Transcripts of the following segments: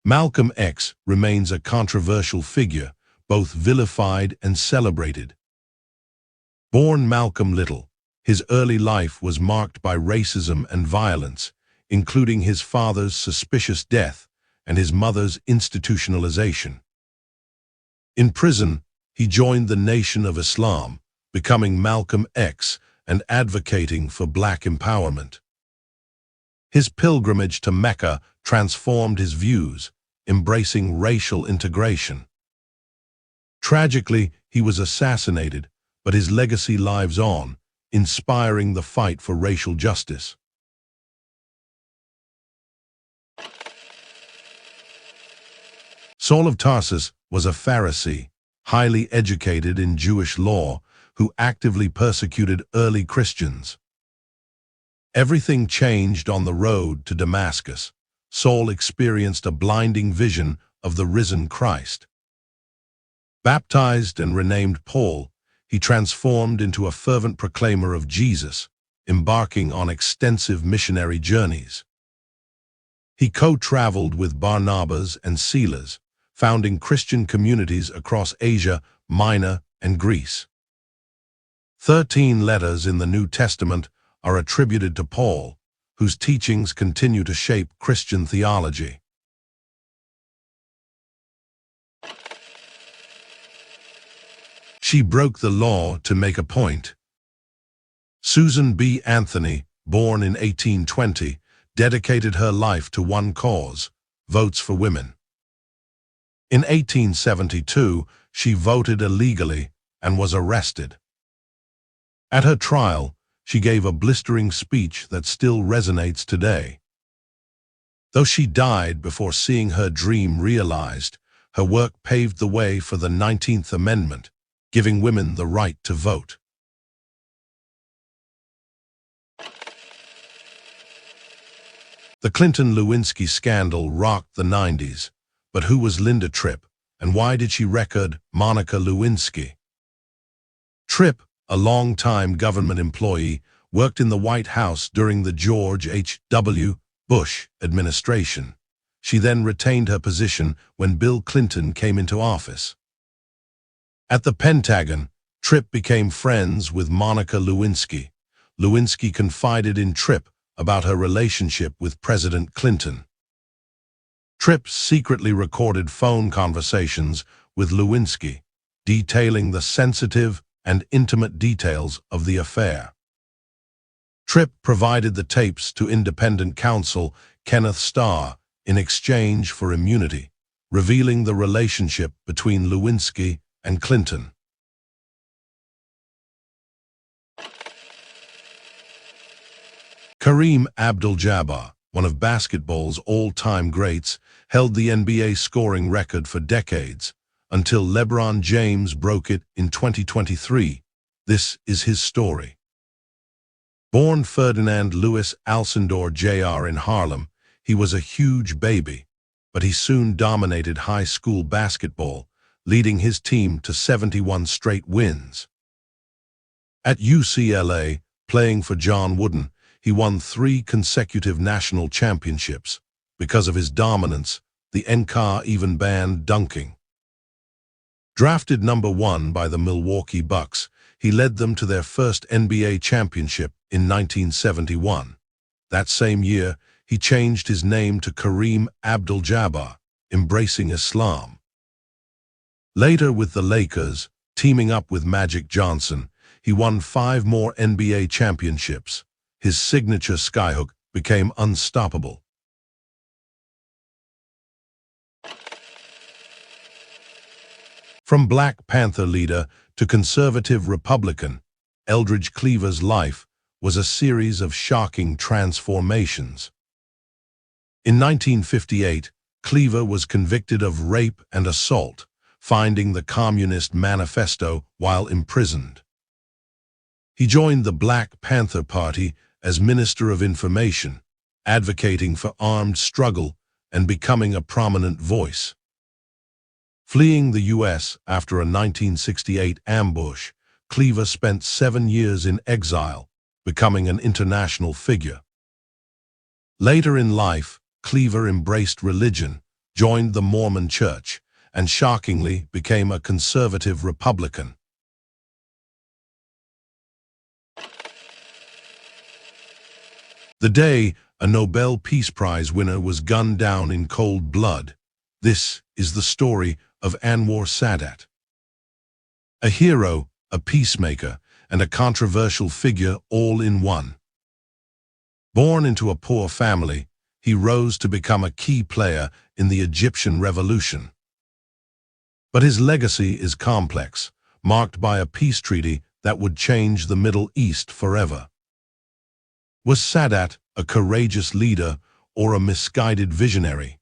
Malcolm X remains a controversial figure, both vilified and celebrated. Born Malcolm Little, his early life was marked by racism and violence, including his father's suspicious death and his mother's institutionalization. In prison, he joined the Nation of Islam, becoming Malcolm X and advocating for black empowerment. His pilgrimage to Mecca transformed his views, embracing racial integration. Tragically, he was assassinated, but his legacy lives on, inspiring the fight for racial justice. Saul of Tarsus was a Pharisee, highly educated in Jewish law, who actively persecuted early Christians. Everything changed on the road to Damascus. Saul experienced a blinding vision of the risen Christ. Baptized and renamed Paul, he transformed into a fervent proclaimer of Jesus, embarking on extensive missionary journeys. He co-traveled with Barnabas and Silas, founding Christian communities across Asia Minor and Greece. 13 letters in the New Testament are attributed to Paul, whose teachings continue to shape Christian theology. She broke the law to make a point. Susan B. Anthony, born in 1820, dedicated her life to one cause: votes for women. In 1872, she voted illegally and was arrested. At her trial, she gave a blistering speech that still resonates today. Though she died before seeing her dream realized, her work paved the way for the 19th Amendment, giving women the right to vote. The Clinton-Lewinsky scandal rocked the 90s, but who was Linda Tripp, and why did she record Monica Lewinsky? Tripp, a long-time government employee, worked in the White House during the George H.W. Bush administration. She then retained her position when Bill Clinton came into office. At the Pentagon, Tripp became friends with Monica Lewinsky. Lewinsky confided in Tripp about her relationship with President Clinton. Tripp secretly recorded phone conversations with Lewinsky, detailing the sensitive and intimate details of the affair. Tripp provided the tapes to independent counsel Kenneth Starr in exchange for immunity, revealing the relationship between Lewinsky and Clinton. Kareem Abdul-Jabbar, one of basketball's all-time greats, held the NBA scoring record for decades, until LeBron James broke it in 2023. This is his story. Born Ferdinand Louis Alcindor Jr. in Harlem, he was a huge baby, but he soon dominated high school basketball, leading his team to 71 straight wins. At UCLA, playing for John Wooden, he won 3 consecutive national championships. Because of his dominance, the NCAA even banned dunking. Drafted number 1 by the Milwaukee Bucks, he led them to their first NBA championship in 1971. That same year, he changed his name to Kareem Abdul-Jabbar, embracing Islam. Later with the Lakers, teaming up with Magic Johnson, he won 5 more NBA championships. His signature skyhook became unstoppable. From Black Panther leader to conservative Republican, Eldridge Cleaver's life was a series of shocking transformations. In 1958, Cleaver was convicted of rape and assault, finding the Communist Manifesto while imprisoned. He joined the Black Panther Party as Minister of Information, advocating for armed struggle and becoming a prominent voice. Fleeing the U.S. after a 1968 ambush, Cleaver spent 7 years in exile, becoming an international figure. Later in life, Cleaver embraced religion, joined the Mormon Church, and shockingly became a conservative Republican. The day a Nobel Peace Prize winner was gunned down in cold blood. This is the story of Anwar Sadat. A hero, a peacemaker, and a controversial figure all in one. Born into a poor family, he rose to become a key player in the Egyptian Revolution. But his legacy is complex, marked by a peace treaty that would change the Middle East forever. Was Sadat a courageous leader or a misguided visionary?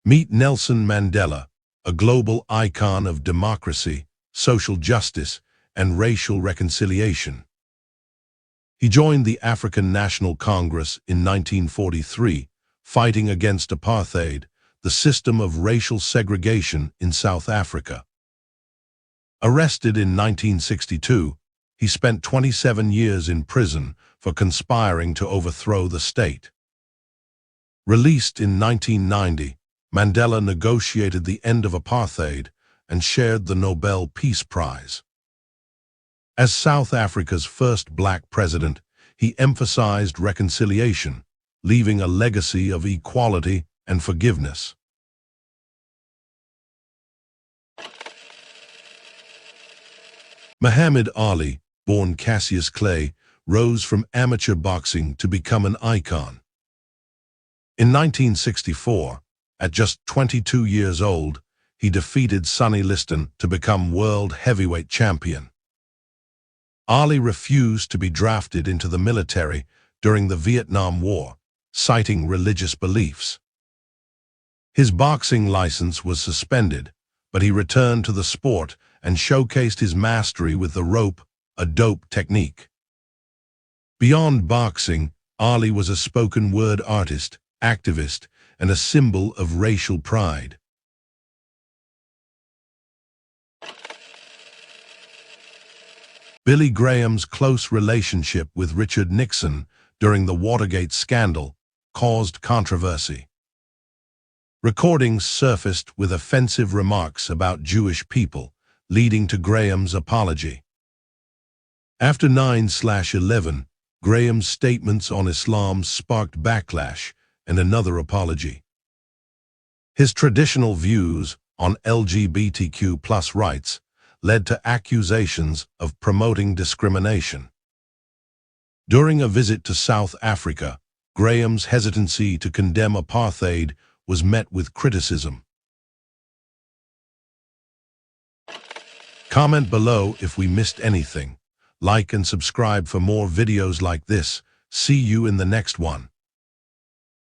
Meet Nelson Mandela, a global icon of democracy, social justice, and racial reconciliation. He joined the African National Congress in 1943, fighting against apartheid, the system of racial segregation in South Africa. Arrested in 1962, he spent 27 years in prison for conspiring to overthrow the state. Released in 1990, Mandela negotiated the end of apartheid and shared the Nobel Peace Prize. As South Africa's first black president, he emphasized reconciliation, leaving a legacy of equality and forgiveness. Muhammad Ali, born Cassius Clay, rose from amateur boxing to become an icon. In 1964, at just 22 years old, he defeated Sonny Liston to become world heavyweight champion. Ali refused to be drafted into the military during the Vietnam War, citing religious beliefs. His boxing license was suspended, but he returned to the sport and showcased his mastery with the rope, a dope technique. Beyond boxing, Ali was a spoken word artist, activist, and a symbol of racial pride. Billy Graham's close relationship with Richard Nixon during the Watergate scandal caused controversy. Recordings surfaced with offensive remarks about Jewish people, leading to Graham's apology. After 9/11, Graham's statements on Islam sparked backlash and another apology. His traditional views on LGBTQ+ rights led to accusations of promoting discrimination. During a visit to South Africa, Graham's hesitancy to condemn apartheid was met with criticism. Comment below if we missed anything. Like and subscribe for more videos like this. See you in the next one.